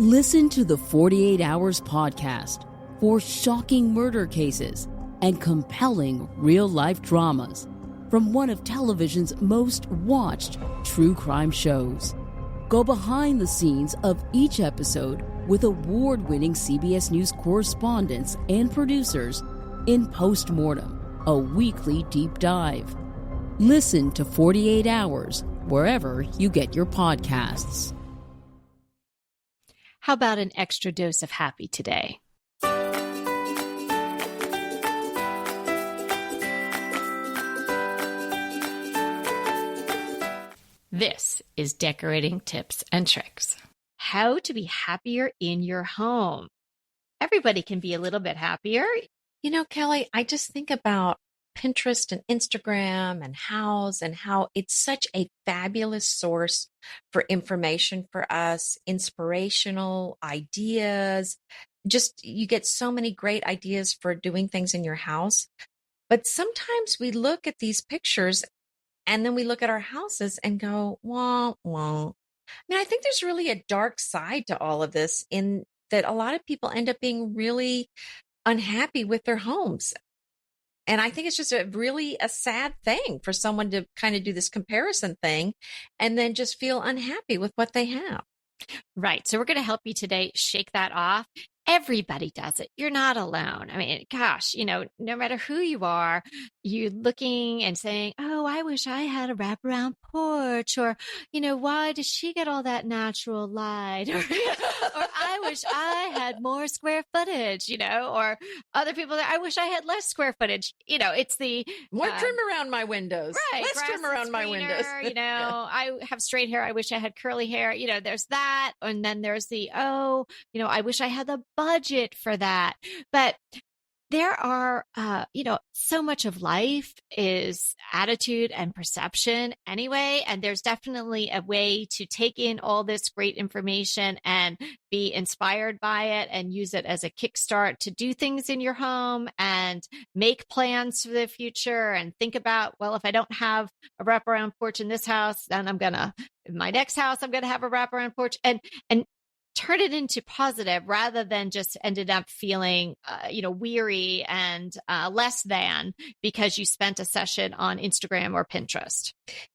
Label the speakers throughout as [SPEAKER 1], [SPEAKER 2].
[SPEAKER 1] Listen to the 48 Hours podcast for shocking murder cases and compelling real-life dramas from one of television's most watched true crime shows. Go behind the scenes of each episode with award-winning CBS News correspondents and producers in Postmortem, a weekly deep dive. Listen to 48 Hours wherever you get your podcasts.
[SPEAKER 2] How about an extra dose of happy today? This is Decorating Tips and Tricks. How to be happier in your home. Everybody can be a little bit happier.
[SPEAKER 3] You know, Kelly, I just think about Pinterest and Instagram and how it's such a fabulous source for information for us, inspirational ideas. Just you get so many great ideas for doing things in your house. But sometimes we look at these pictures and then we look at our houses and go, wah, wah. I mean, I think there's really a dark side to all of this in that a lot of people end up being really unhappy with their homes. And I think it's just a sad thing for someone to kind of do this comparison thing and then just feel unhappy with what they have.
[SPEAKER 2] Right. So we're going to help you today shake that off. Everybody does it. You're not alone. I mean, gosh, no matter who you are, you're looking and saying, oh, I wish I had a wraparound porch, or, why does she get all that natural light? Or I wish I had more square footage, or other people that I wish I had less square footage. It's the
[SPEAKER 3] more trim around my windows.
[SPEAKER 2] Right.
[SPEAKER 3] Less trim around my windows.
[SPEAKER 2] I have straight hair. I wish I had curly hair. There's that. And then there's the, I wish I had the budget for that. But there are, so much of life is attitude and perception anyway. And there's definitely a way to take in all this great information and be inspired by it and use it as a kickstart to do things in your home and make plans for the future and think about, well, if I don't have a wraparound porch in this house, then in my next house, I'm going to have a wraparound porch and turn it into positive rather than just ended up feeling, weary and less than because you spent a session on Instagram or Pinterest.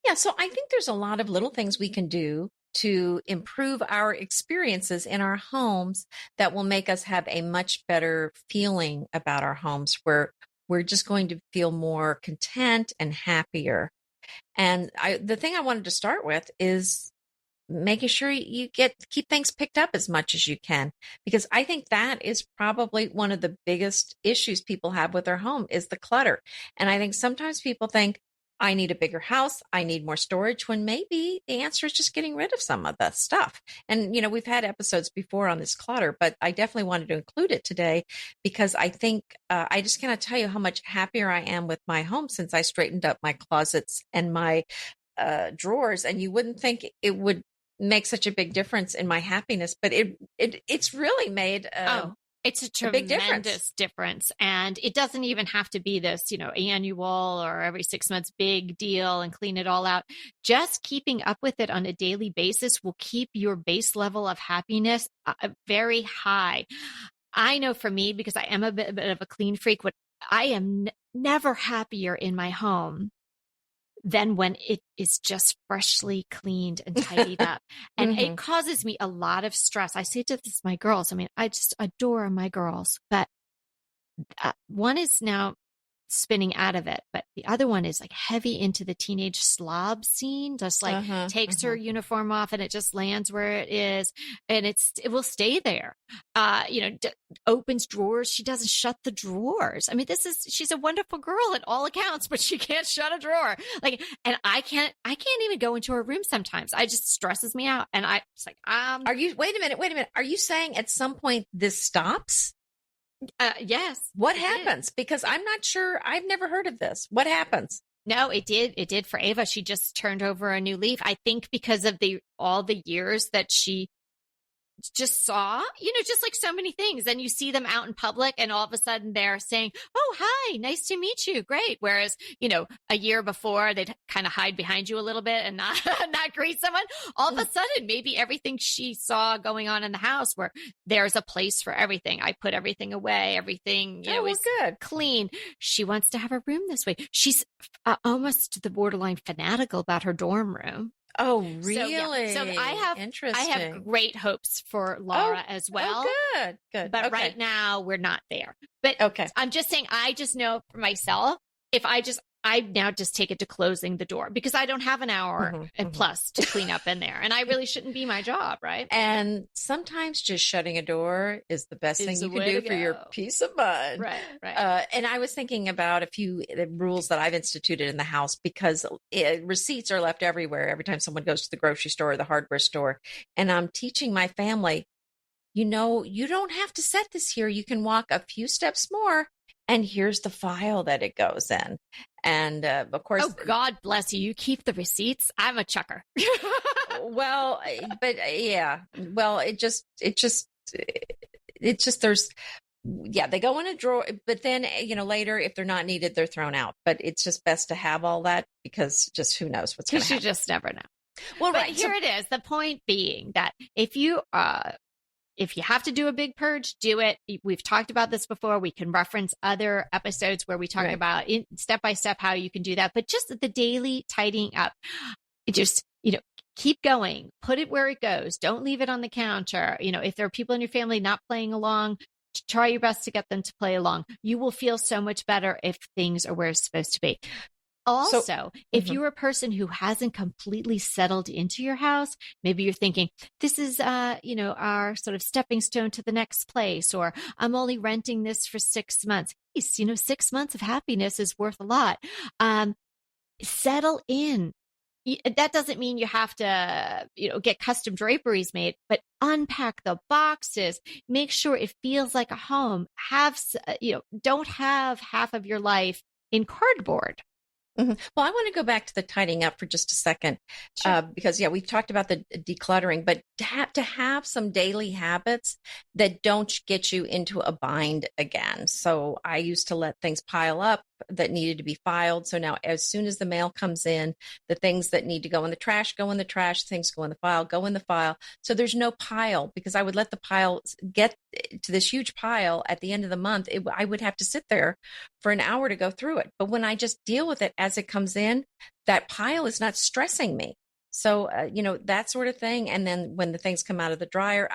[SPEAKER 3] Yeah. So I think there's a lot of little things we can do to improve our experiences in our homes that will make us have a much better feeling about our homes, where we're just going to feel more content and happier. And the thing I wanted to start with is making sure you keep things picked up as much as you can, because I think that is probably one of the biggest issues people have with their home is the clutter. And I think sometimes people think, I need a bigger house, I need more storage, when maybe the answer is just getting rid of some of the stuff. And, we've had episodes before on this clutter, but I definitely wanted to include it today because I think I just cannot tell you how much happier I am with my home since I straightened up my closets and my drawers. And you wouldn't think it would make such a big difference in my happiness, but it's really made
[SPEAKER 2] it's a
[SPEAKER 3] big
[SPEAKER 2] tremendous difference. And it doesn't even have to be this, annual or every 6 months big deal and clean it all out. Just keeping up with it on a daily basis will keep your base level of happiness very high. I know for me, because I am a bit of a clean freak, I am never happier in my home than when it is just freshly cleaned and tidied up. And it causes me a lot of stress. I say to my girls, I just adore my girls, but one is now spinning out of it, but the other one is like heavy into the teenage slob scene, just like takes her uniform off and it just lands where it is, and it will stay there. Opens drawers, she doesn't shut the drawers. She's a wonderful girl at all accounts, but she can't shut a drawer. And I can't even go into her room sometimes. I just stresses me out, and it's like,
[SPEAKER 3] wait a minute. Are you saying at some point this stops?
[SPEAKER 2] Yes.
[SPEAKER 3] What happens? Because I'm not sure. I've never heard of this. What happens?
[SPEAKER 2] No, it did. It did for Ava. She just turned over a new leaf. I think because of all the years that she just saw, just like so many things. And you see them out in public and all of a sudden they're saying, oh, hi, nice to meet you. Great. Whereas, a year before they'd kind of hide behind you a little bit and not, not greet someone. All of a sudden, maybe everything she saw going on in the house where there's a place for everything. I put everything away, everything, is
[SPEAKER 3] good.
[SPEAKER 2] clean. She wants to have a room this way. She's almost to the borderline fanatical about her dorm room.
[SPEAKER 3] Oh, really?
[SPEAKER 2] So
[SPEAKER 3] Interesting.
[SPEAKER 2] I have great hopes for Laura as well.
[SPEAKER 3] Oh, good.
[SPEAKER 2] But right now we're not there. But I'm just saying, I just know for myself, if I now just take it to closing the door because I don't have an hour and plus to clean up in there. And I really shouldn't be my job, right?
[SPEAKER 3] And sometimes just shutting a door is the best thing you can do for your peace of mind.
[SPEAKER 2] Right.
[SPEAKER 3] And I was thinking about a few rules that I've instituted in the house because receipts are left everywhere every time someone goes to the grocery store or the hardware store. And I'm teaching my family, you don't have to set this here. You can walk a few steps more. And here's the file that it goes in. And of course,
[SPEAKER 2] oh, God bless you. You keep the receipts. I'm a chucker.
[SPEAKER 3] Well, but yeah, well, it just, there's, they go in a drawer, but then, later, if they're not needed, they're thrown out. But it's just best to have all that because just who knows what's going to happen.
[SPEAKER 2] You just never know.
[SPEAKER 3] Well,
[SPEAKER 2] but here it is. The point being that if you have to do a big purge, do it. We've talked about this before. We can reference other episodes where we talk about step by step how you can do that. But just the daily tidying up, just, keep going. Put it where it goes. Don't leave it on the counter. If there are people in your family not playing along, try your best to get them to play along. You will feel so much better if things are where it's supposed to be. Also, if you're a person who hasn't completely settled into your house, maybe you're thinking, this is, our sort of stepping stone to the next place, or I'm only renting this for 6 months. 6 months of happiness is worth a lot. Settle in. That doesn't mean you have to, get custom draperies made, but unpack the boxes, make sure it feels like a home. Don't have half of your life in cardboard.
[SPEAKER 3] Well, I want to go back to the tidying up for just a second, because we've talked about the decluttering, but to have some daily habits that don't get you into a bind again. So I used to let things pile up that needed to be filed. So now as soon as the mail comes in, the things that need to go in the trash, things go in the file. So there's no pile because I would let the pile get to this huge pile at the end of the month. I would have to sit there for an hour to go through it. But when I just deal with it as it comes in, that pile is not stressing me. So, that sort of thing. And then when the things come out of the dryer,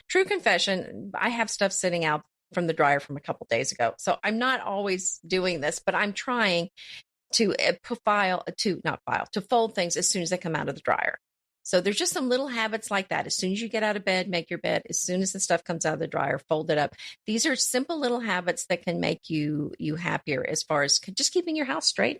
[SPEAKER 3] true confession, I have stuff sitting out from the dryer from a couple days ago. So I'm not always doing this, but I'm trying to fold things as soon as they come out of the dryer. So there's just some little habits like that. As soon as you get out of bed, make your bed. As soon as the stuff comes out of the dryer, fold it up. These are simple little habits that can make you happier as far as just keeping your house straight.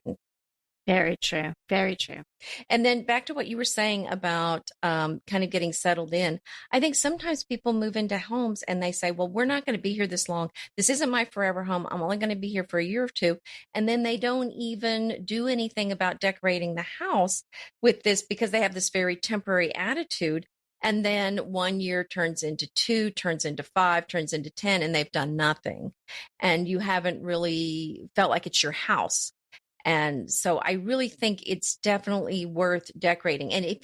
[SPEAKER 2] Very true. Very true.
[SPEAKER 3] And then back to what you were saying about kind of getting settled in. I think sometimes people move into homes and they say, well, we're not going to be here this long. This isn't my forever home. I'm only going to be here for a year or two. And then they don't even do anything about decorating the house with this because they have this very temporary attitude. And then 1 year turns into 2, turns into 5, turns into 10, and they've done nothing. And you haven't really felt like it's your house. And so I really think it's definitely worth decorating. And if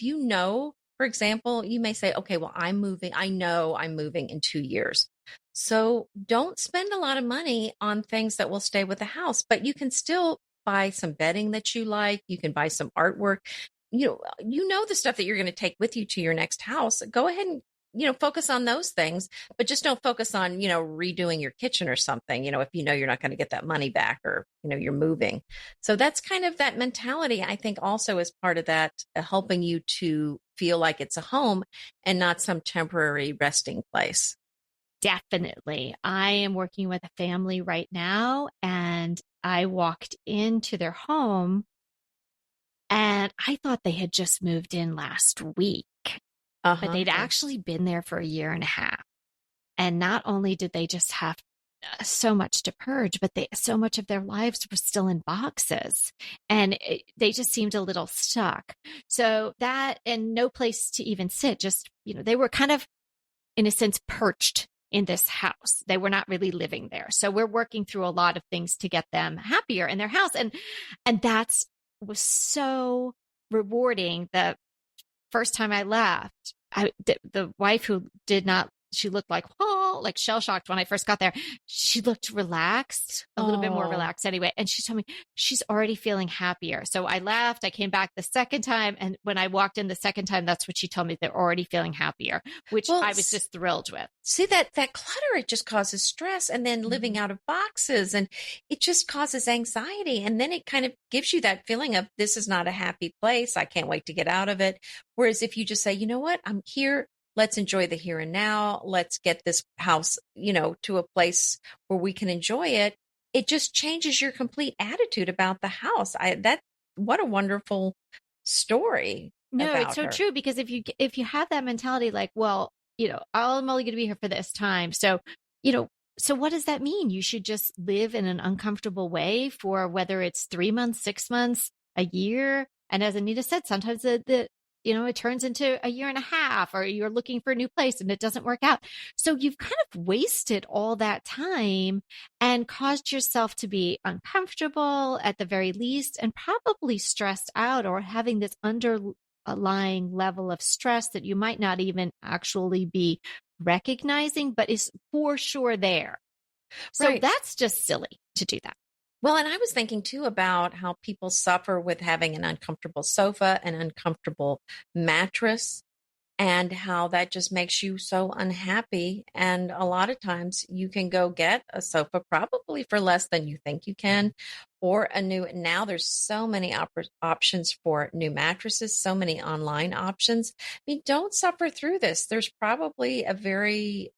[SPEAKER 3] for example, you may say, okay, well, I know I'm moving in 2 years. So don't spend a lot of money on things that will stay with the house, but you can still buy some bedding that you like. You can buy some artwork. You know the stuff that you're going to take with you to your next house. Go ahead and focus on those things, but just don't focus on, redoing your kitchen or something, if you're not going to get that money back or, you're moving. So that's kind of that mentality, I think also is part of that, helping you to feel like it's a home and not some temporary resting place.
[SPEAKER 2] Definitely. I am working with a family right now and I walked into their home and I thought they had just moved in last week. But they'd actually been there for a year and a half. And not only did they just have so much to purge, but so much of their lives were still in boxes. And they just seemed a little stuck. So that, and no place to even sit, just they were kind of, in a sense, perched in this house. They were not really living there. So we're working through a lot of things to get them happier in their house. And that's was so rewarding. The first time I left, the wife who did not, she looked like shell shocked when I first got there. She looked relaxed, a little bit more relaxed anyway. And she told me she's already feeling happier. So I left, I came back the second time. And when I walked in the second time, that's what she told me. They're already feeling happier, which I was just thrilled with.
[SPEAKER 3] See, that clutter, it just causes stress, and then living out of boxes, and it just causes anxiety. And then it kind of gives you that feeling of, this is not a happy place. I can't wait to get out of it. Whereas if you just say, you know what, I'm here. Let's enjoy the here and now. Let's get this house, to a place where we can enjoy it. It just changes your complete attitude about the house. What a wonderful story.
[SPEAKER 2] No, it's so
[SPEAKER 3] her.
[SPEAKER 2] true, because if you have that mentality, like, well, I'm only going to be here for this time. So, so what does that mean? You should just live in an uncomfortable way for whether it's 3 months, 6 months, a year. And as Anita said, sometimes it turns into a year and a half, or you're looking for a new place and it doesn't work out. So you've kind of wasted all that time and caused yourself to be uncomfortable at the very least, and probably stressed out, or having this underlying level of stress that you might not even actually be recognizing, but is for sure there. So that's just silly to do that.
[SPEAKER 3] Well, and I was thinking too about how people suffer with having an uncomfortable sofa, an uncomfortable mattress, and how that just makes you so unhappy. And a lot of times you can go get a sofa probably for less than you think you can, or now there's so many options for new mattresses, so many online options. I mean, don't suffer through this. There's probably a very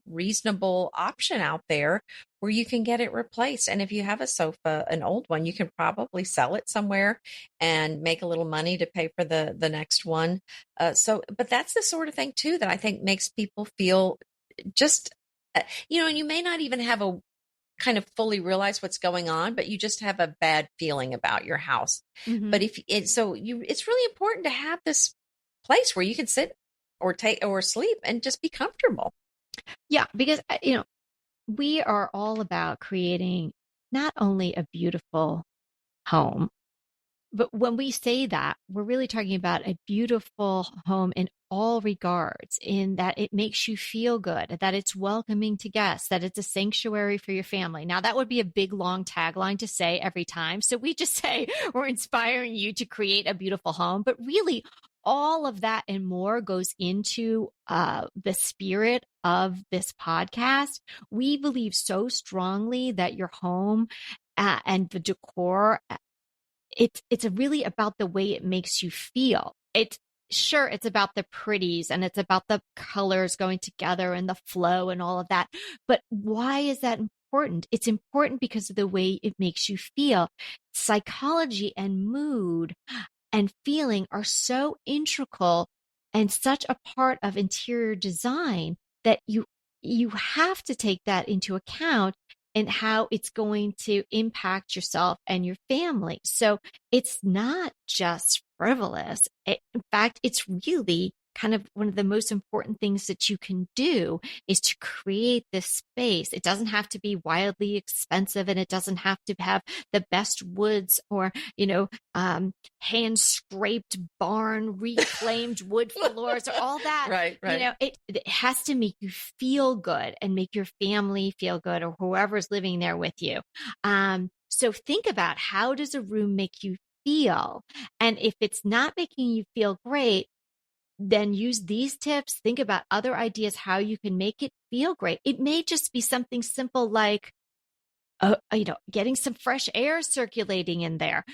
[SPEAKER 3] reasonable option out there where you can get it replaced. And if you have a sofa, an old one, you can probably sell it somewhere and make a little money to pay for the next one. But that's the sort of thing too that I think makes people feel just, and you may not even have a kind of fully realize what's going on, but you just have a bad feeling about your house. Mm-hmm. But it's really important to have this place where you can sit or sleep and just be comfortable.
[SPEAKER 2] Yeah, because we are all about creating not only a beautiful home, but when we say that, we're really talking about a beautiful home in all regards, in that it makes you feel good, that it's welcoming to guests, that it's a sanctuary for your family. Now, that would be a big, long tagline to say every time. So we just say we're inspiring you to create a beautiful home. But really, all of that and more goes into the spirit of this podcast. We believe so strongly that your home and the decor, it's really about the way it makes you feel. It's about the pretties and it's about the colors going together and the flow and all of that. But why is that important? It's important because of the way it makes you feel. Psychology and mood and feeling are so integral and such a part of interior design that you have to take that into account and how it's going to impact yourself and your family. So it's not just frivolous. In fact, it's really kind of one of the most important things that you can do is to create this space. It doesn't have to be wildly expensive, and it doesn't have to have the best woods or, hand scraped barn, reclaimed wood floors or all that.
[SPEAKER 3] Right.
[SPEAKER 2] It has to make you feel good and make your family feel good, or whoever's living there with you. So think about, how does a room make you feel? And if it's not making you feel great, then use these tips. Think about other ideas how you can make it feel great. It may just be something simple like, getting some fresh air circulating in there,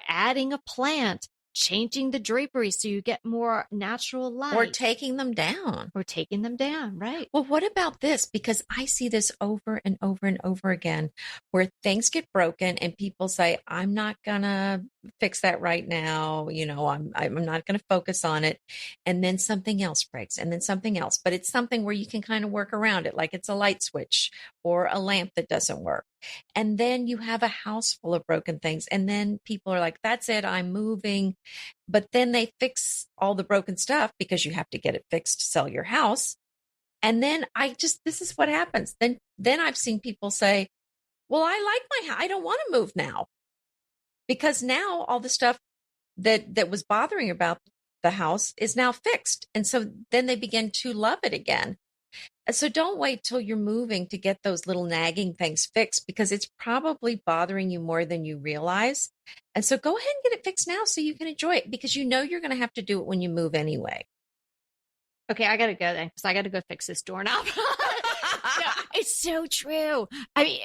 [SPEAKER 2] adding a plant, changing the drapery so you get more natural light.
[SPEAKER 3] Or taking them down.
[SPEAKER 2] Right.
[SPEAKER 3] Well, what about this? Because I see this over and over and over again, where things get broken and people say, I'm not going to fix that right now. I'm not going to focus on it. And then something else breaks and then something else, but it's something where you can kind of work around it. Like it's a light switch or a lamp that doesn't work. And then you have a house full of broken things. And then people are like, that's it, I'm moving. But then they fix all the broken stuff because you have to get it fixed to sell your house. And then this is what happens. Then I've seen people say, well, I like my house. I don't want to move now because now all the stuff that was bothering about the house is now fixed. And so then they begin to love it again. So don't wait till you're moving to get those little nagging things fixed because it's probably bothering you more than you realize. And so go ahead and get it fixed now so you can enjoy it because you know you're going to have to do it when you move anyway.
[SPEAKER 2] Okay, I got to go then because I got to go fix this doorknob. No, it's so true. I mean,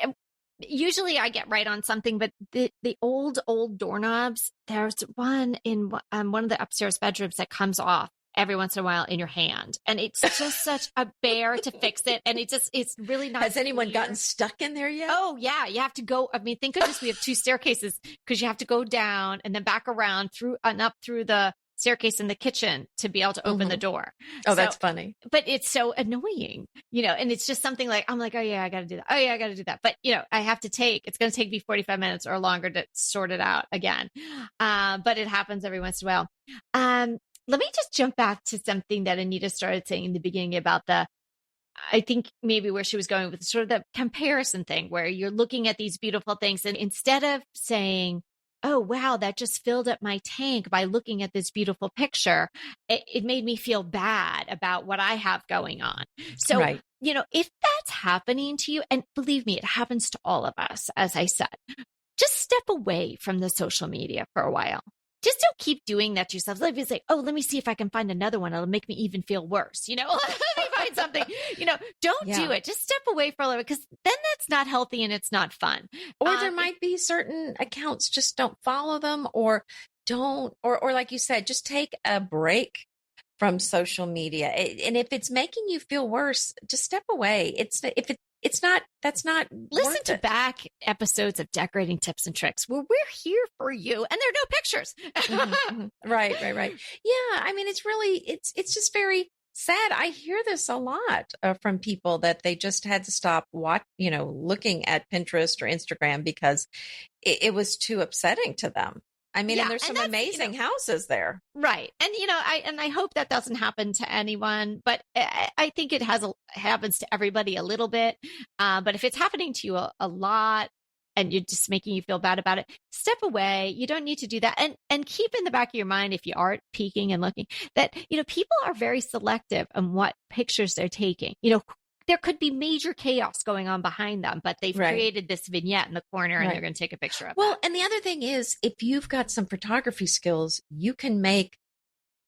[SPEAKER 2] usually I get right on something, but the old doorknobs, there's one in one of the upstairs bedrooms that comes off every once in a while in your hand. And it's just such a bear to fix it. And it's really not.
[SPEAKER 3] Has anyone gotten stuck in there yet?
[SPEAKER 2] Oh, yeah. You have to go. I mean, thank goodness we have 2 staircases because you have to go down and then back around through and up through the staircase in the kitchen to be able to open the door.
[SPEAKER 3] Oh, that's funny.
[SPEAKER 2] But it's so annoying, and it's just something like, I'm like, oh yeah, I got to do that. Oh yeah, I got to do that. But it's going to take me 45 minutes or longer to sort it out again. But it happens every once in a while. Let me just jump back to something that Anita started saying in the beginning about I think maybe where she was going with sort of the comparison thing where you're looking at these beautiful things and instead of saying, oh, wow, that just filled up my tank by looking at this beautiful picture, it made me feel bad about what I have going on. So,
[SPEAKER 3] right.
[SPEAKER 2] If that's happening to you, and believe me, it happens to all of us, as I said, just step away from the social media for a while. Just don't keep doing that to yourself. Let me say, oh, let me see if I can find another one. It'll make me even feel worse. Let me find something. Don't do it. Just step away for a little bit because then that's not healthy and it's not fun.
[SPEAKER 3] Or there might be certain accounts, just don't follow them or don't, or like you said, just take a break from social media. And if it's making you feel worse, just step away. That's not
[SPEAKER 2] listen to back episodes of Decorating Tips and Tricks where we're here for you and there are no pictures.
[SPEAKER 3] Right. Yeah. I mean, it's just very sad. I hear this a lot from people that they just had to stop looking at Pinterest or Instagram because it was too upsetting to them. I mean, and there's some amazing houses there.
[SPEAKER 2] Right. And I hope that doesn't happen to anyone, but I think it happens to everybody a little bit. But if it's happening to you a lot and you're just making you feel bad about it, step away. You don't need to do that. And keep in the back of your mind, if you are peeking and looking, that, people are very selective on what pictures they're taking. There could be major chaos going on behind them, but they've created this vignette in the corner and they're going to take a picture of it.
[SPEAKER 3] Well, and the other thing is, if you've got some photography skills, you can make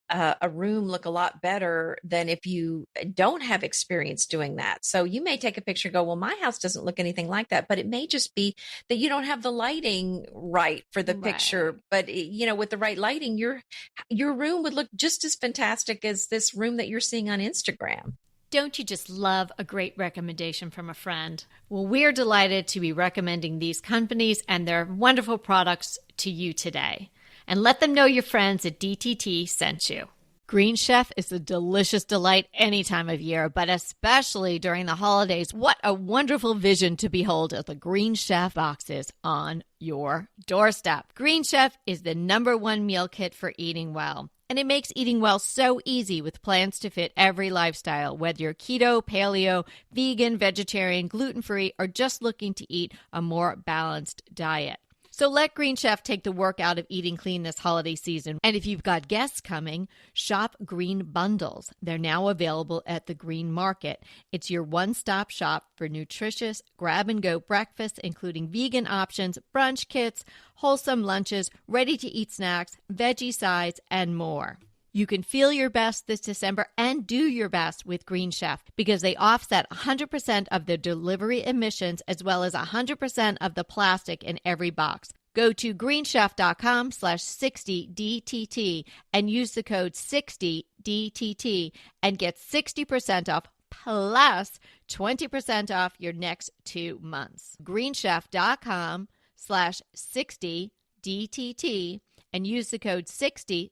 [SPEAKER 3] a room look a lot better than if you don't have experience doing that. So you may take a picture and go, well, my house doesn't look anything like that, but it may just be that you don't have the lighting right for the picture. But with the right lighting, your room would look just as fantastic as this room that you're seeing on Instagram.
[SPEAKER 2] Don't you just love a great recommendation from a friend? Well, we're delighted to be recommending these companies and their wonderful products to you today. And let them know your friends at DTT sent you. Green Chef is a delicious delight any time of year, but especially during the holidays. What a wonderful vision to behold as the Green Chef boxes on your doorstep. Green Chef is the #1 meal kit for eating well. And it makes eating well so easy with plans to fit every lifestyle, whether you're keto, paleo, vegan, vegetarian, gluten-free, or just looking to eat a more balanced diet. So let Green Chef take the work out of eating clean this holiday season. And if you've got guests coming, shop Green Bundles. They're now available at the Green Market. It's your one-stop shop for nutritious grab-and-go breakfasts, including vegan options, brunch kits, wholesome lunches, ready-to-eat snacks, veggie sides, and more. You can feel your best this December and do your best with Green Chef because they offset 100% of the delivery emissions as well as 100% of the plastic in every box. Go to greenchef.com/60DTT and use the code 60DTT and get 60% off plus 20% off your next 2 months. greenchef.com/60 DTT and use the code 60DTT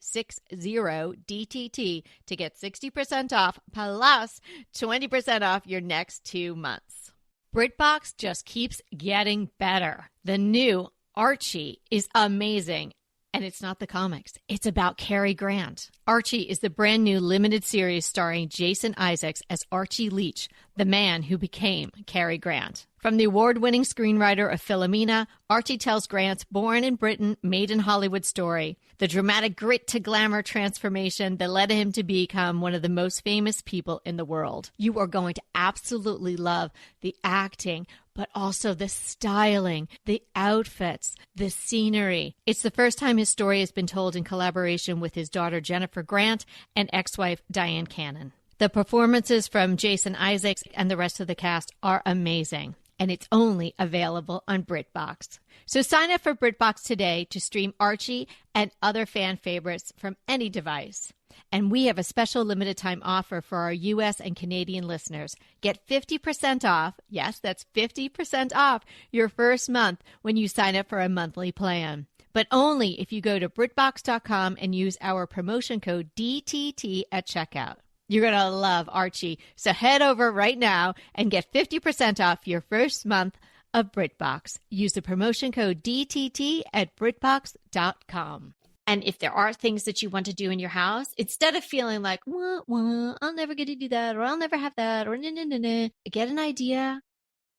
[SPEAKER 2] to get 60% off plus 20% off your next 2 months. BritBox just keeps getting better. The new Archie is amazing. And it's not the comics. It's about Cary Grant. Archie is the brand new limited series starring Jason Isaacs as Archie Leach, the man who became Cary Grant. From the award-winning screenwriter of Philomena, Archie tells Grant's born in Britain, made in Hollywood story, the dramatic grit to glamour transformation that led him to become one of the most famous people in the world. You are going to absolutely love the acting, but also the styling, the outfits, the scenery. It's the first time his story has been told in collaboration with his daughter Jennifer Grant and ex-wife Diane Cannon. The performances from Jason Isaacs and the rest of the cast are amazing, and it's only available on BritBox. So sign up for BritBox today to stream Archie and other fan favorites from any device. And we have a special limited time offer for our U.S. and Canadian listeners. Get 50% off, yes, that's 50% off your first month when you sign up for a monthly plan. But only if you go to BritBox.com and use our promotion code DTT at checkout. You're going to love Archie. So head over right now and get 50% off your first month of BritBox. Use the promotion code DTT at BritBox.com. And if there are things that you want to do in your house, instead of feeling like, I'll never get to do that, or I'll never have that, or get an idea,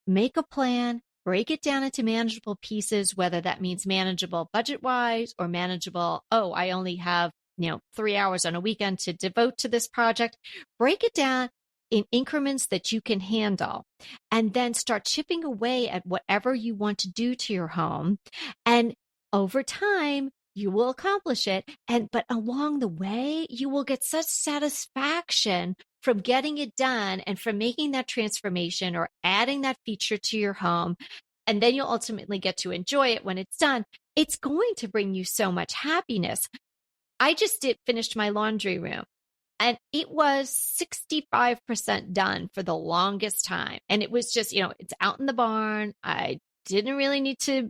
[SPEAKER 2] make a plan, break it down into manageable pieces, whether that means manageable budget-wise or manageable, I only have 3 hours on a weekend to devote to this project. Break it down in increments that you can handle, and then start chipping away at whatever you want to do to your home. And over time, you will accomplish it. But along the way, you will get such satisfaction from getting it done and from making that transformation or adding that feature to your home. And then you'll ultimately get to enjoy it when it's done. It's going to bring you so much happiness. I just finished my laundry room, and it was 65% done for the longest time. And it was just, it's out in the barn. I didn't really need to,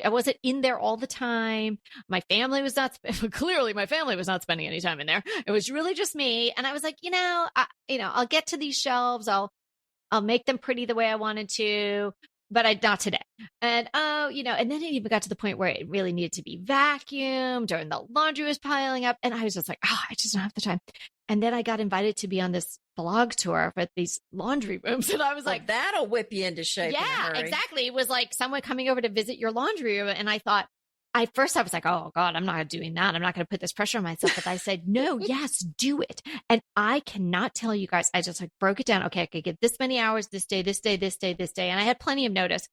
[SPEAKER 2] I wasn't in there all the time. My family was not, clearly my family was not spending any time in there. It was really just me. And I was like, I'll get to these shelves. I'll make them pretty the way I wanted to. But not today. And, and then it even got to the point where it really needed to be vacuumed, or the laundry was piling up. And I was just like, I just don't have the time. And then I got invited to be on this blog tour for these laundry rooms. And I was like,
[SPEAKER 3] that'll whip you into shape.
[SPEAKER 2] Yeah, exactly. It was like someone coming over to visit your laundry room. And I thought, I was like, oh God, I'm not doing that. I'm not going to put this pressure on myself. But I said, no, yes, do it. And I cannot tell you guys, I just broke it down. Okay, I could get this many hours this day, this day, this day, this day. And I had plenty of notice.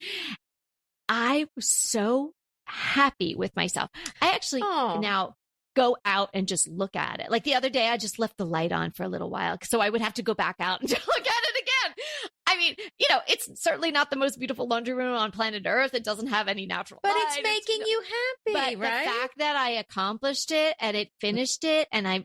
[SPEAKER 2] I was so happy with myself. I actually now go out and just look at it. Like the other day, I just left the light on for a little while, so I would have to go back out and look at it again. I mean, it's certainly not the most beautiful laundry room on planet Earth. It doesn't have any natural light.
[SPEAKER 3] But it's making you happy,
[SPEAKER 2] but
[SPEAKER 3] right?
[SPEAKER 2] The fact that I accomplished it and it finished it, and I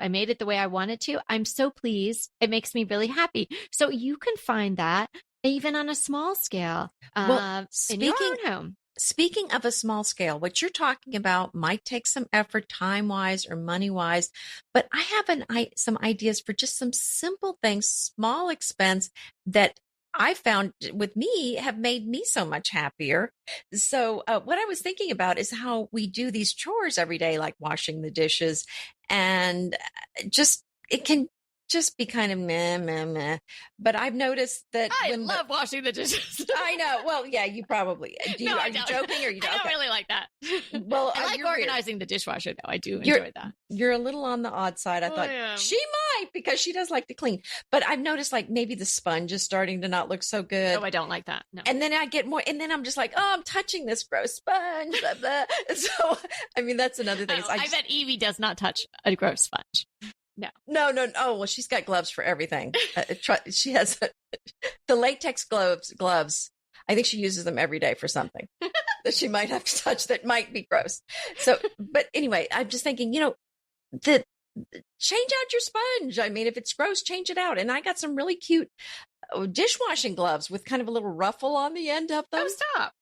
[SPEAKER 2] made it the way I wanted to, I'm so pleased. It makes me really happy. So you can find that even on a small scale in your own home.
[SPEAKER 3] Speaking of a small scale, what you're talking about might take some effort time-wise or money-wise, but I have some ideas for just some simple things, small expense that I found with me have made me so much happier. So what I was thinking about is how we do these chores every day, like washing the dishes, and it can just be kind of meh. But I've noticed that
[SPEAKER 2] I love washing the dishes.
[SPEAKER 3] I know. Well, yeah, you probably do.
[SPEAKER 2] No,
[SPEAKER 3] Are you joking, or you don't?
[SPEAKER 2] I don't really like that.
[SPEAKER 3] Well,
[SPEAKER 2] I like organizing the dishwasher, though. I do enjoy that.
[SPEAKER 3] You're a little on the odd side. I thought she might, because she does like to clean. But I've noticed like maybe the sponge is starting to not look so good.
[SPEAKER 2] Oh, I don't like that. No.
[SPEAKER 3] And then I get more, and then I'm just like, I'm touching this gross sponge. Blah, blah. So, I mean, that's another thing.
[SPEAKER 2] I bet Evie does not touch a gross sponge. No.
[SPEAKER 3] Oh, well, she's got gloves for everything. She has the latex gloves. I think she uses them every day for something that she might have to touch that might be gross. So, but anyway, I'm just thinking, change out your sponge. I mean, if it's gross, change it out. And I got some really cute dishwashing gloves with kind of a little ruffle on the end of them.
[SPEAKER 2] Oh, stop.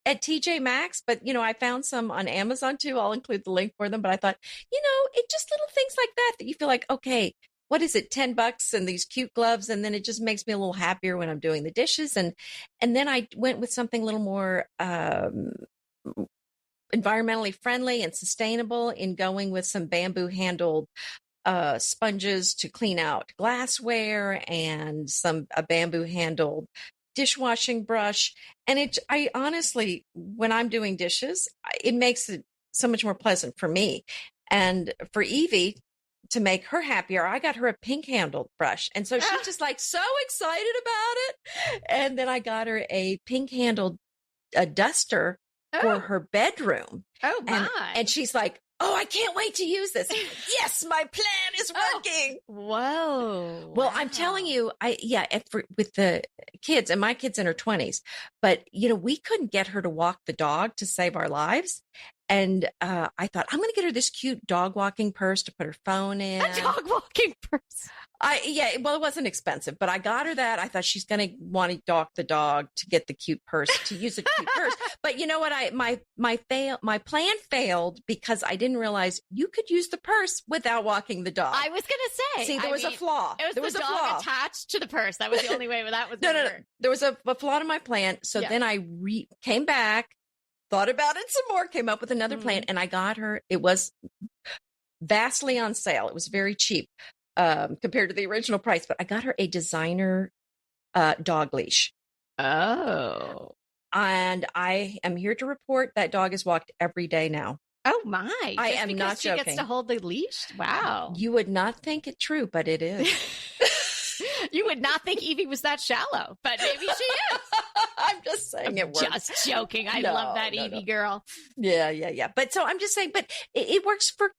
[SPEAKER 3] at TJ Maxx, but I found some on Amazon too. I'll include the link for them. But I thought, it just little things like that you feel like, okay, what is it, $10 and these cute gloves, and then it just makes me a little happier when I'm doing the dishes. And then I went with something a little more environmentally friendly and sustainable in going with some bamboo handled sponges to clean out glassware and a bamboo handled dishwashing brush. And I honestly, when I'm doing dishes, it makes it so much more pleasant for me. And for Evie, to make her happier, I got her a pink handled brush. And so she's just like so excited about it. And then I got her a pink handled duster for her bedroom.
[SPEAKER 2] Oh, my.
[SPEAKER 3] And she's like, oh, I can't wait to use this. Yes, my plan is working.
[SPEAKER 2] Whoa.
[SPEAKER 3] Well, I'm telling you, with the kids, and my kid's in her 20s, but, we couldn't get her to walk the dog to save our lives. And I thought, I'm going to get her this cute dog walking purse to put her phone in.
[SPEAKER 2] A dog walking purse.
[SPEAKER 3] It wasn't expensive, but I got her that. I thought she's going to want to walk the dog to get the cute purse, to use a cute purse. But you know what? My plan failed because I didn't realize you could use the purse without walking the dog.
[SPEAKER 2] I was going to say.
[SPEAKER 3] See, there was a flaw.
[SPEAKER 2] It was the dog attached to the purse. That was the only way that was
[SPEAKER 3] No. There was a flaw in my plan. So then I came back, thought about it some more, came up with another plan, and I got her. It was vastly on sale. It was very cheap compared to the original price, but I got her a designer dog leash.
[SPEAKER 2] Oh.
[SPEAKER 3] And I am here to report that dog is walked every day now.
[SPEAKER 2] Oh, my.
[SPEAKER 3] I am not joking.
[SPEAKER 2] She gets to hold the leash? Wow.
[SPEAKER 3] You would not think it true, but it is.
[SPEAKER 2] You would not think Evie was that shallow, but maybe she is.
[SPEAKER 3] I'm just saying it works.
[SPEAKER 2] Just joking. I love that Evie girl.
[SPEAKER 3] Yeah. But so I'm just saying, but it works for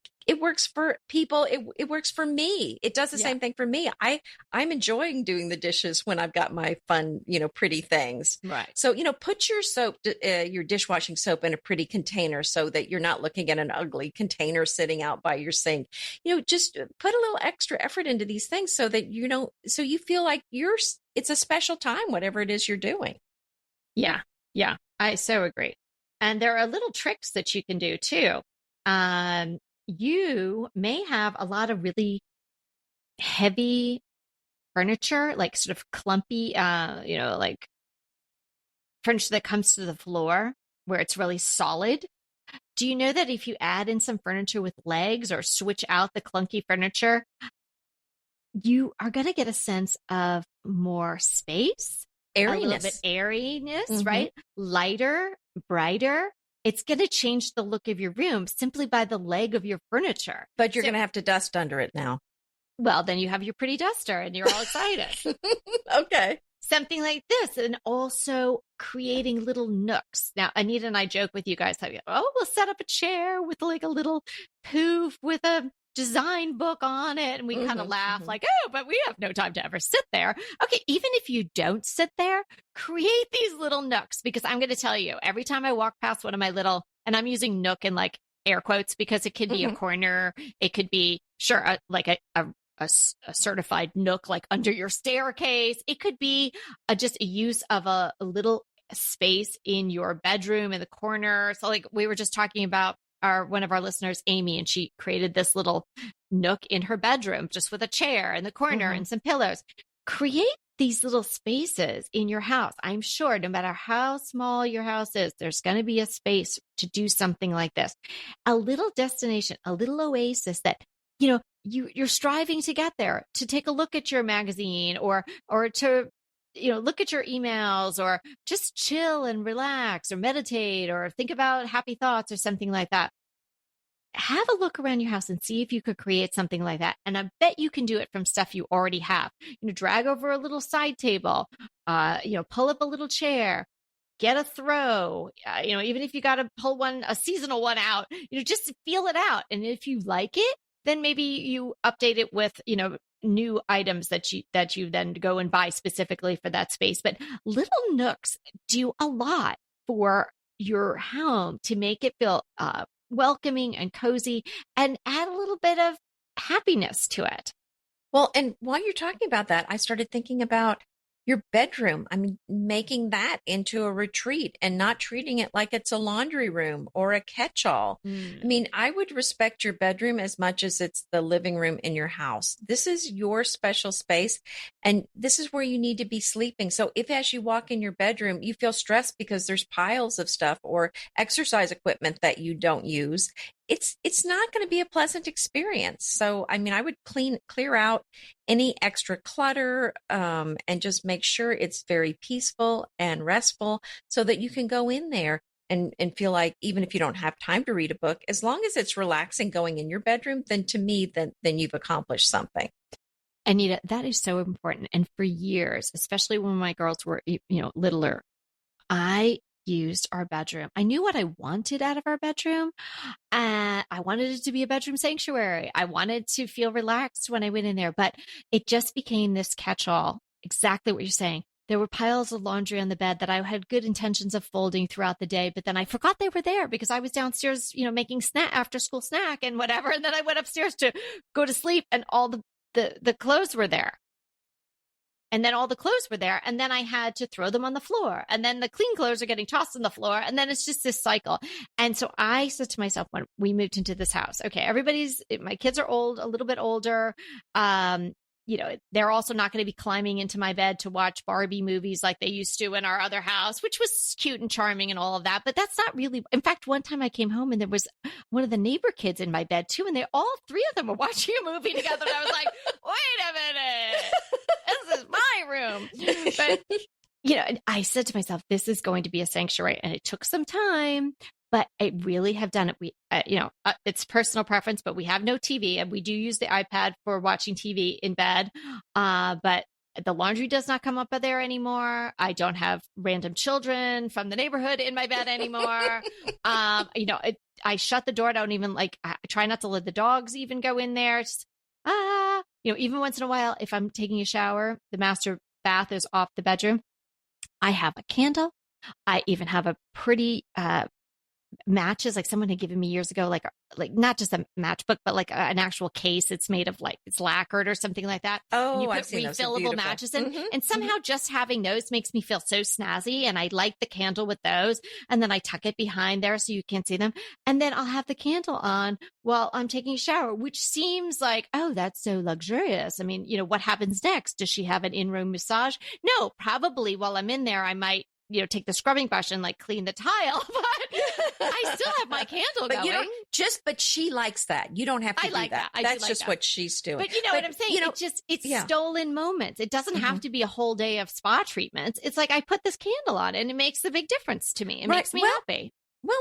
[SPEAKER 3] people. It works for me. It does the same thing for me. I'm enjoying doing the dishes when I've got my fun, pretty things.
[SPEAKER 2] Right.
[SPEAKER 3] So, put your soap, your dishwashing soap in a pretty container so that you're not looking at an ugly container sitting out by your sink. Just put a little extra effort into these things so that, so you feel like it's a special time, whatever it is you're doing.
[SPEAKER 2] Yeah. I so agree. And there are little tricks that you can do too. You may have a lot of really heavy furniture, like sort of clumpy, like furniture that comes to the floor where it's really solid. Do you know that if you add in some furniture with legs or switch out the clunky furniture, you are going to get a sense of more space,
[SPEAKER 3] airiness,
[SPEAKER 2] a little bit airiness, right? Lighter, brighter. It's going to change the look of your room simply by the leg of your furniture.
[SPEAKER 3] But you're going to have to dust under it now.
[SPEAKER 2] Well, then you have your pretty duster and you're all excited.
[SPEAKER 3] Okay.
[SPEAKER 2] Something like this. And also creating little nooks. Now, Anita and I joke with you guys, we'll set up a chair with like a little poof with a design book on it. And we kind of laugh like, but we have no time to ever sit there. Okay. Even if you don't sit there, create these little nooks, because I'm going to tell you, every time I walk past one of my little, and I'm using nook in like air quotes because it could be a corner. It could be like a certified nook, like under your staircase. It could be just a use of a little space in your bedroom in the corner. So like we were just talking about one of our listeners, Amy, and she created this little nook in her bedroom just with a chair in the corner and some pillows. Create these little spaces in your house. I'm sure no matter how small your house is, there's going to be a space to do something like this. A little destination, a little oasis that, you're striving to get there, to take a look at your magazine or to, look at your emails or just chill and relax or meditate or think about happy thoughts or something like that. Have a look around your house and see if you could create something like that. And I bet you can do it from stuff you already have. Drag over a little side table, pull up a little chair, get a throw, even if you got to pull a seasonal one out, just feel it out. And if you like it, then maybe you update it with, new items that you then go and buy specifically for that space. But little nooks do a lot for your home to make it feel welcoming and cozy and add a little bit of happiness to it.
[SPEAKER 3] Well, and while you're talking about that, I started thinking about your bedroom. I mean, making that into a retreat and not treating it like it's a laundry room or a catch-all. I mean, I would respect your bedroom as much as it's the living room in your house. This is your special space, and this is where you need to be sleeping. So if as you walk in your bedroom, you feel stressed because there's piles of stuff or exercise equipment that you don't use, it's not going to be a pleasant experience. So, I mean, I would clear out any extra clutter, and just make sure it's very peaceful and restful so that you can go in there and feel like, even if you don't have time to read a book, as long as it's relaxing going in your bedroom, then to me, then you've accomplished something.
[SPEAKER 2] Anita, that is so important. And for years, especially when my girls were, littler, I used our bedroom. I knew what I wanted out of our bedroom. I wanted it to be a bedroom sanctuary. I wanted to feel relaxed when I went in there, but it just became this catch-all. Exactly what you're saying. There were piles of laundry on the bed that I had good intentions of folding throughout the day, but then I forgot they were there because I was downstairs, making after school snack and whatever. And then I went upstairs to go to sleep, and all the clothes were there. And then all the clothes were there. And then I had to throw them on the floor. And then the clean clothes are getting tossed on the floor. And then it's just this cycle. And so I said to myself when we moved into this house, okay, my kids are old, a little bit older. They're also not going to be climbing into my bed to watch Barbie movies like they used to in our other house, which was cute and charming and all of that. But that's not really. In fact, one time I came home and there was one of the neighbor kids in my bed too. And all three of them were watching a movie together. And I was like, wait a minute. This is my room. But, I said to myself, this is going to be a sanctuary. And it took some time, but I really have done it. It's personal preference, but we have no TV, and we do use the iPad for watching TV in bed. But the laundry does not come up there anymore. I don't have random children from the neighborhood in my bed anymore. I shut the door. I don't even I try not to let the dogs even go in there. Just, even once in a while, if I'm taking a shower, the master bath is off the bedroom. I have a candle. I even have a pretty matches, like someone had given me years ago, like not just a matchbook, but like an actual case. It's made of it's lacquered or something like that.
[SPEAKER 3] Oh,
[SPEAKER 2] you put
[SPEAKER 3] I've seen
[SPEAKER 2] refillable matches in, and somehow just having those makes me feel so snazzy. And I light the candle with those, and then I tuck it behind there so you can't see them. And then I'll have the candle on while I'm taking a shower, which seems like, oh, that's so luxurious. I mean, what happens next? Does she have an in-room massage? No, probably while I'm in there, I might take the scrubbing brush and clean the tile, but I still have my candle going.
[SPEAKER 3] But she likes that. You don't have to do that. That's just what she's doing.
[SPEAKER 2] But you know what I'm saying? It's stolen moments. It doesn't have to be a whole day of spa treatments. It's like I put this candle on and it makes a big difference to me. It makes me happy.
[SPEAKER 3] Well,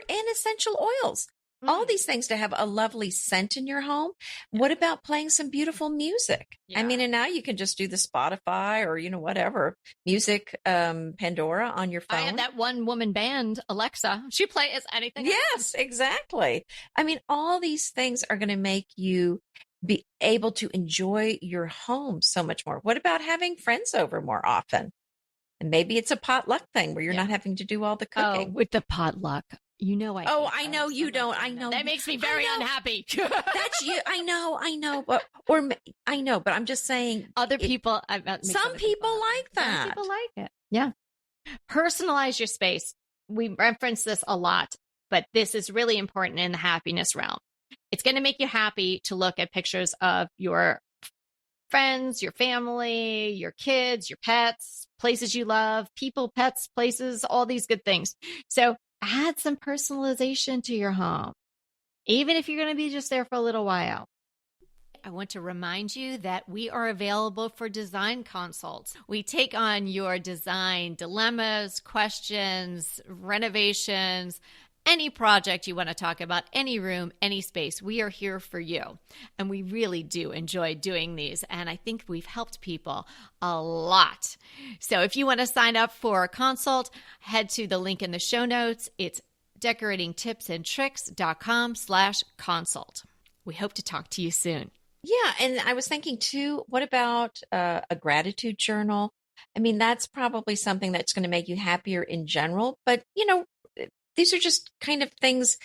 [SPEAKER 3] and essential oils. All these things to have a lovely scent in your home. What about playing some beautiful music? Yeah. I mean, and now you can just do the Spotify or, whatever music, Pandora on your phone.
[SPEAKER 2] I have that one woman band, Alexa. She plays anything.
[SPEAKER 3] Yes, exactly. I mean, all these things are going to make you be able to enjoy your home so much more. What about having friends over more often? And maybe it's a potluck thing where you're not having to do all the cooking.
[SPEAKER 2] Oh, with the potluck.
[SPEAKER 3] I know you don't. I know
[SPEAKER 2] that makes me very unhappy.
[SPEAKER 3] That's you. I know, but I'm just saying.
[SPEAKER 2] Other people,
[SPEAKER 3] some people like that.
[SPEAKER 2] Some people like it. Yeah. Personalize your space. We reference this a lot, but this is really important in the happiness realm. It's going to make you happy to look at pictures of your friends, your family, your kids, your pets, places you love, people, pets, places, all these good things. So add some personalization to your home, even if you're going to be just there for a little while. I want to remind you that we are available for design consults. We take on your design dilemmas, questions, renovations, any project you want to talk about, any room, any space. We are here for you. And we really do enjoy doing these. And I think we've helped people a lot. So if you want to sign up for a consult, head to the link in the show notes. It's decoratingtipsandtricks.com/consult. We hope to talk to you soon.
[SPEAKER 3] Yeah. And I was thinking too, what about a gratitude journal? I mean, that's probably something that's going to make you happier in general. But, these are just kind of things,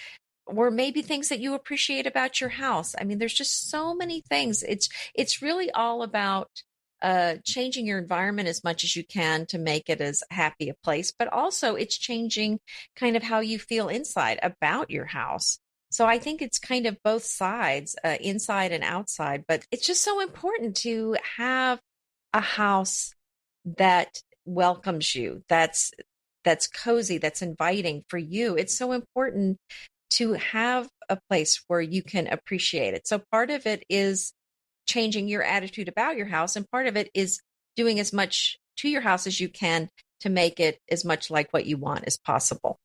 [SPEAKER 3] or maybe things that you appreciate about your house. I mean, there's just so many things. It's really all about changing your environment as much as you can to make it as happy a place, but also it's changing kind of how you feel inside about your house. So I think it's kind of both sides, inside and outside, but it's just so important to have a house that welcomes you, that's cozy, that's inviting for you. It's so important to have a place where you can appreciate it. So part of it is changing your attitude about your house, and part of it is doing as much to your house as you can to make it as much like what you want as possible.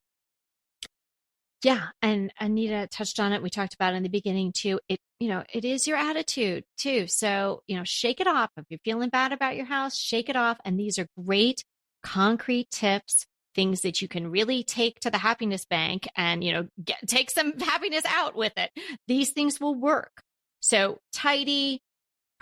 [SPEAKER 2] Yeah. And Anita touched on it. We talked about it in the beginning too. It is your attitude too. So, shake it off. If you're feeling bad about your house, shake it off. And these are great concrete tips, things that you can really take to the happiness bank and, take some happiness out with it. These things will work. So tidy,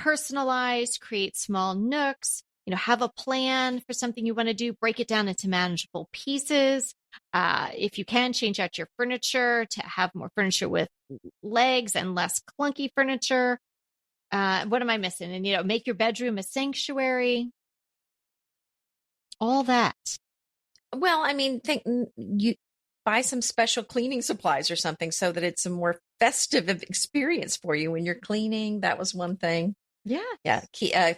[SPEAKER 2] personalize, create small nooks, have a plan for something you want to do, break it down into manageable pieces. If you can, change out your furniture to have more furniture with legs and less clunky furniture. What am I missing? And, make your bedroom a sanctuary. All that.
[SPEAKER 3] Well, I mean, you buy some special cleaning supplies or something so that it's a more festive experience for you when you're cleaning. That was one thing.
[SPEAKER 2] Yeah.
[SPEAKER 3] Yeah.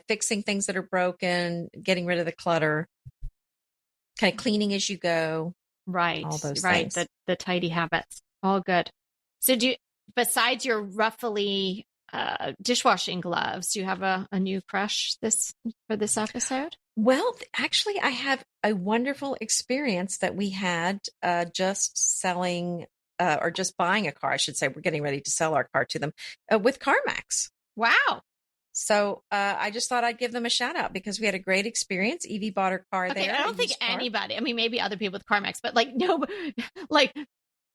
[SPEAKER 3] Fixing things that are broken, getting rid of the clutter, kind of cleaning as you go.
[SPEAKER 2] Right.
[SPEAKER 3] All those
[SPEAKER 2] right.
[SPEAKER 3] things.
[SPEAKER 2] The tidy habits. All good. So besides your roughly dishwashing gloves, do you have a new crush for this episode?
[SPEAKER 3] Well, actually, I have a wonderful experience that we had just selling or just buying a car, I should say. We're getting ready to sell our car to them with CarMax.
[SPEAKER 2] Wow.
[SPEAKER 3] So I just thought I'd give them a shout out because we had a great experience. Evie bought her car there.
[SPEAKER 2] I don't think anybody, I mean, maybe other people with CarMax, but no,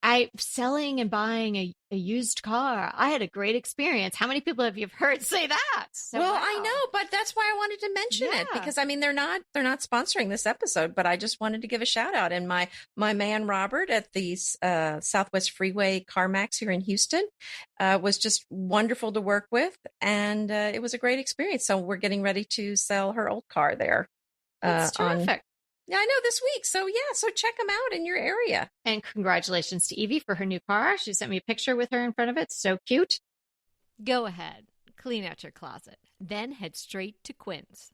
[SPEAKER 2] I selling and buying a used car. I had a great experience. How many people have you heard say that? So,
[SPEAKER 3] well,
[SPEAKER 2] wow.
[SPEAKER 3] I know, but that's why I wanted to mention it because I mean they're not sponsoring this episode, but I just wanted to give a shout out. And my man Robert at the Southwest Freeway CarMax here in Houston was just wonderful to work with, and it was a great experience. So we're getting ready to sell her old car there.
[SPEAKER 2] That's terrific.
[SPEAKER 3] Yeah, I know, this week. So so check them out in your area.
[SPEAKER 2] And congratulations to Evie for her new car. She sent me a picture with her in front of it. So cute.
[SPEAKER 4] Go ahead, clean out your closet, then head straight to Quince.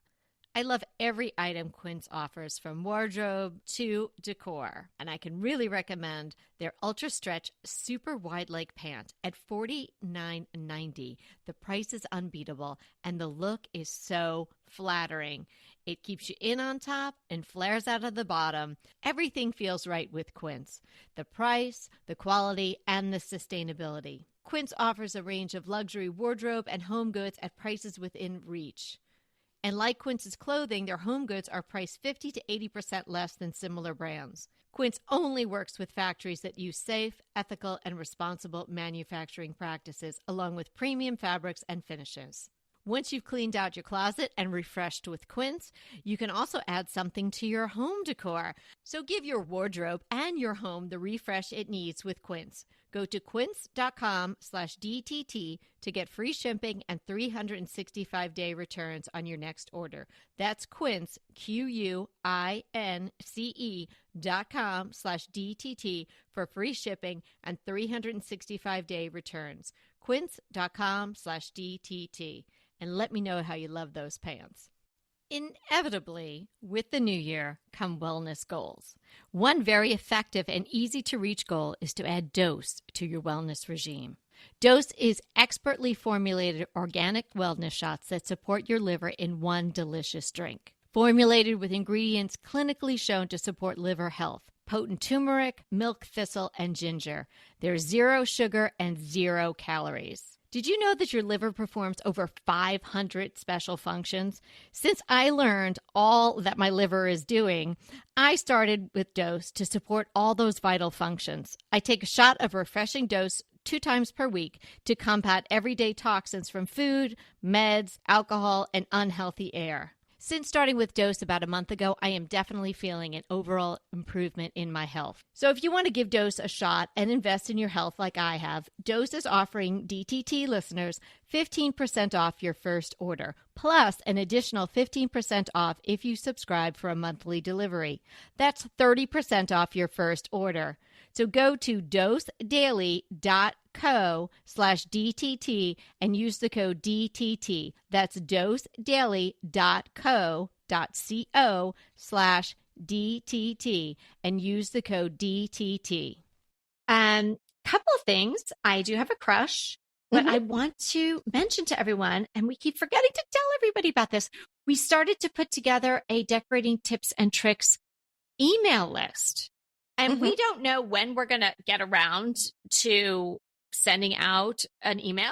[SPEAKER 4] I love every item Quince offers, from wardrobe to decor, and I can really recommend their Ultra Stretch Super Wide Leg Pant at $49.90. The price is unbeatable, and the look is so flattering. It keeps you in on top and flares out of the bottom. Everything feels right with Quince. The price, the quality, and the sustainability. Quince offers a range of luxury wardrobe and home goods at prices within reach. And like Quince's clothing, their home goods are priced 50 to 80% less than similar brands. Quince only works with factories that use safe, ethical, and responsible manufacturing practices, along with premium fabrics and finishes. Once you've cleaned out your closet and refreshed with Quince, you can also add something to your home decor. So give your wardrobe and your home the refresh it needs with Quince. Go to quince.com/DTT to get free shipping and 365-day returns on your next order. That's Quince, QUINCE.com/DTT for free shipping and 365-day returns. Quince.com/DTT. And let me know how you love those pants. Inevitably, with the new year come wellness goals. One very effective and easy-to-reach goal is to add Dose to your wellness regime. Dose is expertly formulated organic wellness shots that support your liver in one delicious drink. Formulated with ingredients clinically shown to support liver health: potent turmeric, milk thistle, and ginger. There's 0 sugar and 0 calories. Did you know that your liver performs over 500 special functions? Since I learned all that my liver is doing, I started with Dose to support all those vital functions. I take a shot of refreshing Dose 2 times per week to combat everyday toxins from food, meds, alcohol, and unhealthy air. Since starting with Dose about a month ago, I am definitely feeling an overall improvement in my health. So if you want to give Dose a shot and invest in your health like I have, Dose is offering DTT listeners 15% off your first order, plus an additional 15% off if you subscribe for a monthly delivery. That's 30% off your first order. So go to dosedaily.co/DTT and use the code DTT. That's dosedaily.co.co/DTT and use the code DTT.
[SPEAKER 2] Couple of things. I do have a crush, but I want to mention to everyone, and we keep forgetting to tell everybody about this. We started to put together a decorating tips and tricks email list. And we don't know when we're going to get around to sending out an email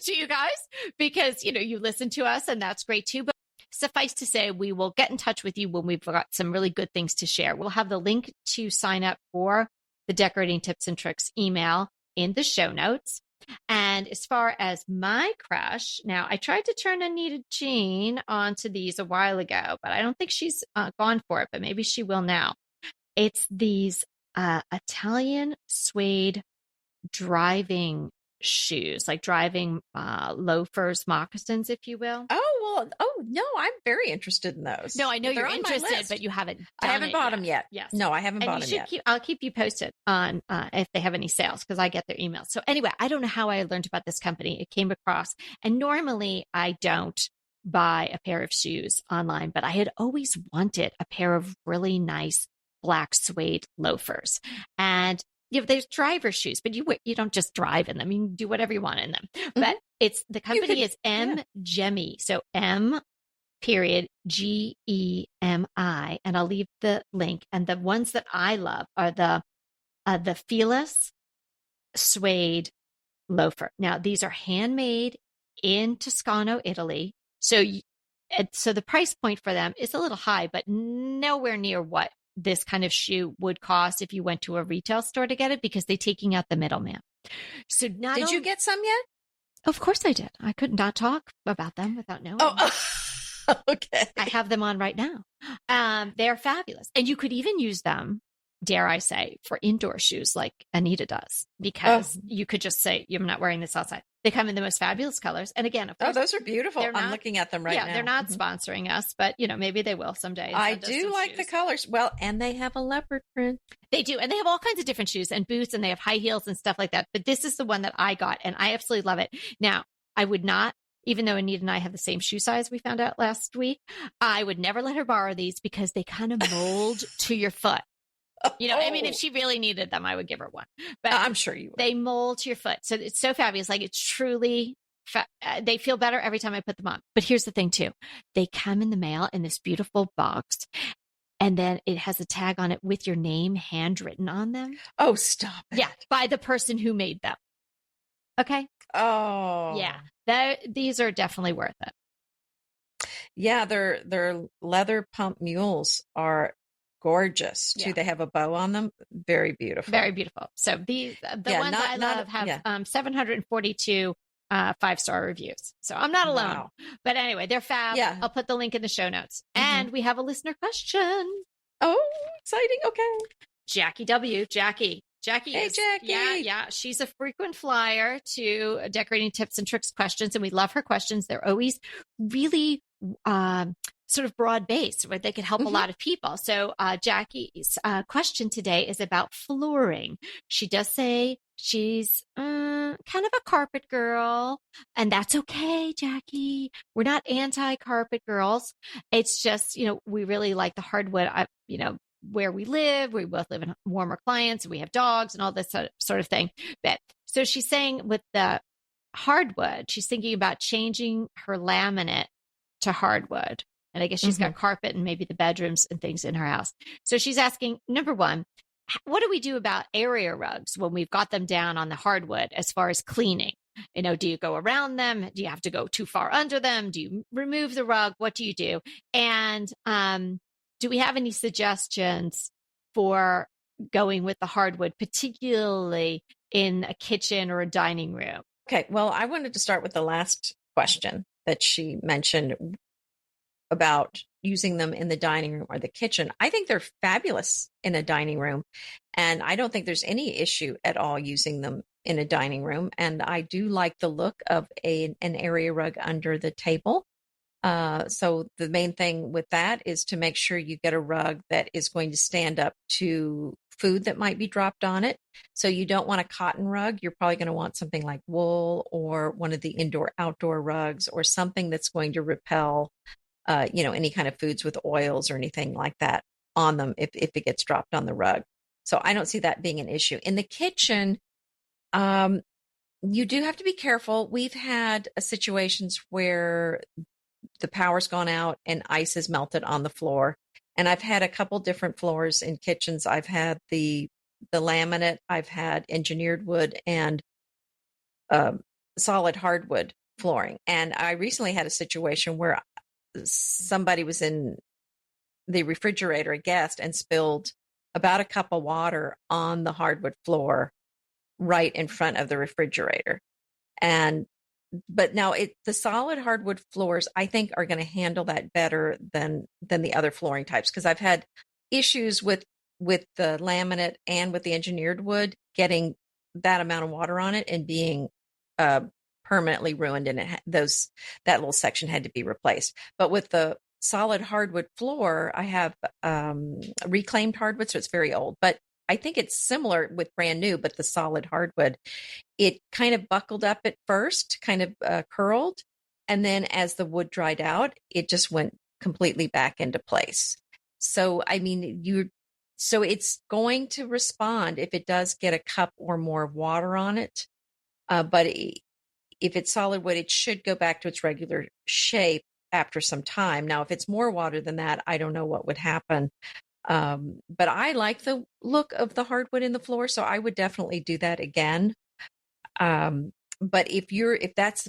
[SPEAKER 2] to you guys because, you listen to us and that's great too. But suffice to say, we will get in touch with you when we've got some really good things to share. We'll have the link to sign up for the Decorating Tips and Tricks email in the show notes. And as far as my crush, now I tried to turn Anita Jean onto these a while ago, but I don't think she's gone for it, but maybe she will now. It's these Italian suede driving shoes, like driving loafers, moccasins, if you will.
[SPEAKER 3] No, I'm very interested in those.
[SPEAKER 2] No, I know
[SPEAKER 3] They're
[SPEAKER 2] you're
[SPEAKER 3] on my
[SPEAKER 2] interested,
[SPEAKER 3] list.
[SPEAKER 2] but you haven't.
[SPEAKER 3] I haven't bought them yet.
[SPEAKER 2] Yes.
[SPEAKER 3] No, I haven't bought them yet.
[SPEAKER 2] I'll keep you posted on if they have any sales because I get their emails. So anyway, I don't know how I learned about this company. It came across, and normally I don't buy a pair of shoes online, but I had always wanted a pair of really nice black suede loafers. And there's driver shoes, but you don't just drive in them. You can do whatever you want in them. But the company is M Gemi. So M.Gemi, and I'll leave the link. And the ones that I love are the Fearless suede loafer. Now these are handmade in Toscano, Italy. So the price point for them is a little high, but nowhere near what this kind of shoe would cost if you went to a retail store to get it because they're taking out the middleman. So
[SPEAKER 3] did you get some yet?
[SPEAKER 2] Of course I did. I could not talk about them without knowing.
[SPEAKER 3] Okay.
[SPEAKER 2] I have them on right now. They're fabulous. And you could even use them, dare I say, for indoor shoes like Anita does, because you could just say, I'm not wearing this outside. They come in the most fabulous colors. And again, of course,
[SPEAKER 3] those are beautiful. I'm looking at them right now.
[SPEAKER 2] Yeah, they're not sponsoring us, but maybe they will someday.
[SPEAKER 3] I do like the colors. Well, and they have a leopard print.
[SPEAKER 2] They do. And they have all kinds of different shoes and boots, and they have high heels and stuff like that. But this is the one that I got, and I absolutely love it. Now, I would not, even though Anita and I have the same shoe size we found out last week, I would never let her borrow these because they kind of mold to your foot. I mean, if she really needed them, I would give her one. But
[SPEAKER 3] I'm sure you would.
[SPEAKER 2] They mold to your foot. So it's so fabulous. Like it's truly, they feel better every time I put them on. But here's the thing too. They come in the mail in this beautiful box. And then it has a tag on it with your name handwritten on them.
[SPEAKER 3] Oh, stop it.
[SPEAKER 2] Yeah. By the person who made them. Okay.
[SPEAKER 3] Oh.
[SPEAKER 2] Yeah. These are definitely worth it.
[SPEAKER 3] Yeah. Their leather pump mules are gorgeous too. They have a bow on them. Very beautiful.
[SPEAKER 2] Very beautiful. So the ones I love have 742 5-star reviews. So I'm not alone.
[SPEAKER 3] Wow.
[SPEAKER 2] But anyway, they're fab.
[SPEAKER 3] Yeah.
[SPEAKER 2] I'll put the link in the show notes. And we have a listener question.
[SPEAKER 3] Oh, exciting. Okay.
[SPEAKER 2] Jackie W. Jackie.
[SPEAKER 3] Hey, Jackie.
[SPEAKER 2] Yeah. She's a frequent flyer to Decorating Tips and Tricks questions, and we love her questions. They're always really sort of broad based where they could help a lot of people. So Jackie's question today is about flooring. She does say she's kind of a carpet girl, and that's okay, Jackie. We're not anti-carpet girls. It's just, we really like the hardwood, where we both live in warmer climates, and we have dogs and all this sort of thing. But so she's saying with the hardwood, she's thinking about changing her laminate to hardwood. And I guess she's got carpet and maybe the bedrooms and things in her house. So she's asking, number one, what do we do about area rugs when we've got them down on the hardwood as far as cleaning? Do you go around them? Do you have to go too far under them? Do you remove the rug? What do you do? And do we have any suggestions for going with the hardwood, particularly in a kitchen or a dining room?
[SPEAKER 3] Okay. Well, I wanted to start with the last question that she mentioned. about using them in the dining room or the kitchen. I think they're fabulous in a dining room. And I don't think there's any issue at all using them in a dining room. And I do like the look of an area rug under the table. So the main thing with that is to make sure you get a rug that is going to stand up to food that might be dropped on it. So you don't want a cotton rug. You're probably going to want something like wool or one of the indoor outdoor rugs or something that's going to repel, any kind of foods with oils or anything like that on them if it gets dropped on the rug. So I don't see that being an issue. In the kitchen, you do have to be careful. We've had situations where the power's gone out and ice is melted on the floor. And I've had a couple different floors in kitchens. I've had the laminate, I've had engineered wood and solid hardwood flooring. And I recently had a situation where somebody was in the refrigerator, a guest, and spilled about a cup of water on the hardwood floor right in front of the refrigerator. But now the solid hardwood floors, I think, are going to handle that better than the other flooring types, because I've had issues with the laminate and with the engineered wood getting that amount of water on it and being permanently ruined, and that little section had to be replaced. But with the solid hardwood floor, I have reclaimed hardwood, so it's very old, but I think it's similar with brand new, but the solid hardwood, it kind of buckled up at first, kind of curled. And then as the wood dried out, it just went completely back into place. So, I mean, so it's going to respond if it does get a cup or more of water on it. But if it's solid wood, it should go back to its regular shape after some time. Now, if it's more water than that, I don't know what would happen. But I like the look of the hardwood in the floor, so I would definitely do that again. But if that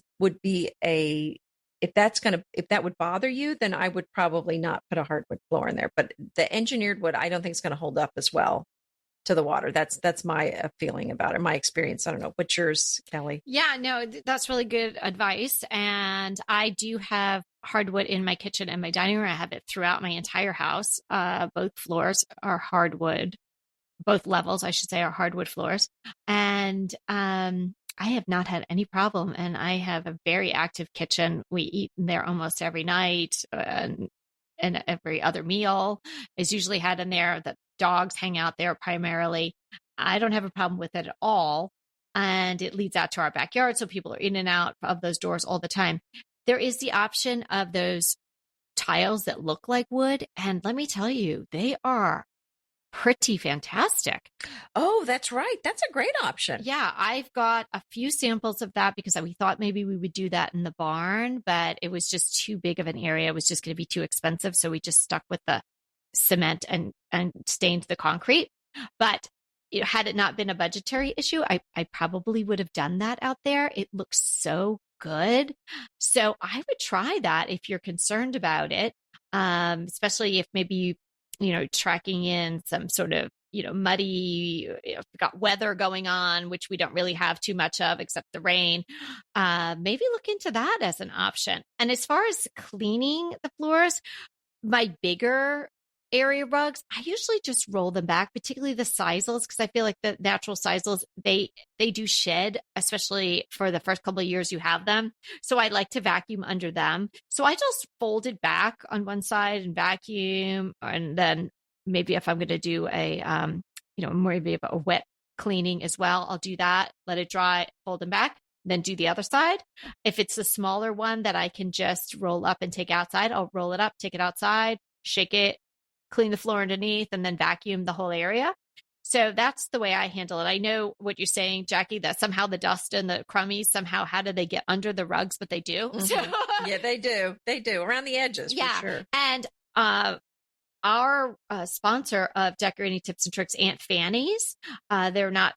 [SPEAKER 3] would bother you, then I would probably not put a hardwood floor in there. But the engineered wood, I don't think it's going to hold up as well to the water. That's my feeling about it, my experience. I don't know. What's yours, Kelly?
[SPEAKER 2] Yeah, no, that's really good advice. And I do have hardwood in my kitchen and my dining room. I have it throughout my entire house. Both floors are hardwood. Both levels, I should say, are hardwood floors. And I have not had any problem. And I have a very active kitchen. We eat in there almost every night, and every other meal is usually had in there. The dogs hang out there primarily. I don't have a problem with it at all. And it leads out to our backyard. So people are in and out of those doors all the time. There is the option of those tiles that look like wood. And let me tell you, they are pretty fantastic.
[SPEAKER 3] Oh, that's right. That's a great option.
[SPEAKER 2] Yeah, I've got a few samples of that because we thought maybe we would do that in the barn, but it was just too big of an area. It was just going to be too expensive. So we just stuck with the cement and stained the concrete. But had it not been a budgetary issue, I probably would have done that out there. It looks so good. So I would try that if you're concerned about it, especially if maybe tracking in some sort of, muddy, got weather going on, which we don't really have too much of except the rain. Maybe look into that as an option. And as far as cleaning the floors, my bigger area rugs, I usually just roll them back, particularly the sisals, because I feel like the natural sisals, they do shed, especially for the first couple of years you have them. So I like to vacuum under them. So I just fold it back on one side and vacuum. And then maybe if I'm going to do maybe a wet cleaning as well, I'll do that, let it dry, fold them back, then do the other side. If it's a smaller one that I can just roll up and take outside, I'll roll it up, take it outside, shake it, clean the floor underneath, and then vacuum the whole area. So that's the way I handle it. I know what you're saying, Jackie, that somehow the dust and the crummies, somehow, how do they get under the rugs? But they do.
[SPEAKER 3] Mm-hmm. So, yeah, they do. They do around the edges, for sure.
[SPEAKER 2] And our sponsor of Decorating Tips and Tricks, Aunt Fanny's, they're not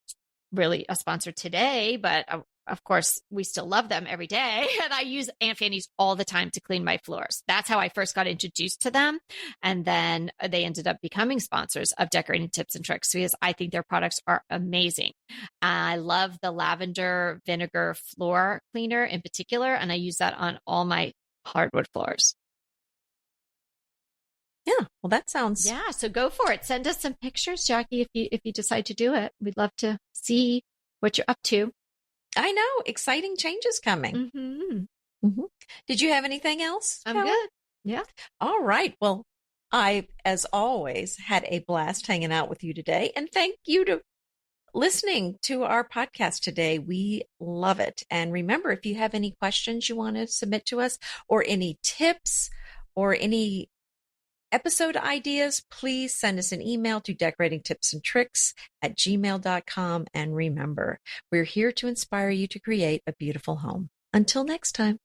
[SPEAKER 2] really a sponsor today, but of course, we still love them every day. And I use Aunt Fanny's all the time to clean my floors. That's how I first got introduced to them. And then they ended up becoming sponsors of Decorating Tips and Tricks because I think their products are amazing. I love the lavender vinegar floor cleaner in particular, and I use that on all my hardwood floors.
[SPEAKER 3] Well, that sounds
[SPEAKER 2] Yeah, so go for it. Send us some pictures, Jackie, if you decide to do it. We'd love to see what you're up to.
[SPEAKER 3] I know, exciting changes coming.
[SPEAKER 2] Mm-hmm.
[SPEAKER 3] Did you have anything else?
[SPEAKER 2] I'm
[SPEAKER 3] Helen?
[SPEAKER 2] good. Yeah.
[SPEAKER 3] All right. Well, I, as always, had a blast hanging out with you today. And thank you to listening to our podcast today. We love it. And remember, if you have any questions you want to submit to us or any tips or any episode ideas, please send us an email to decoratingtipsandtricks@gmail.com. And remember, we're here to inspire you to create a beautiful home. Until next time.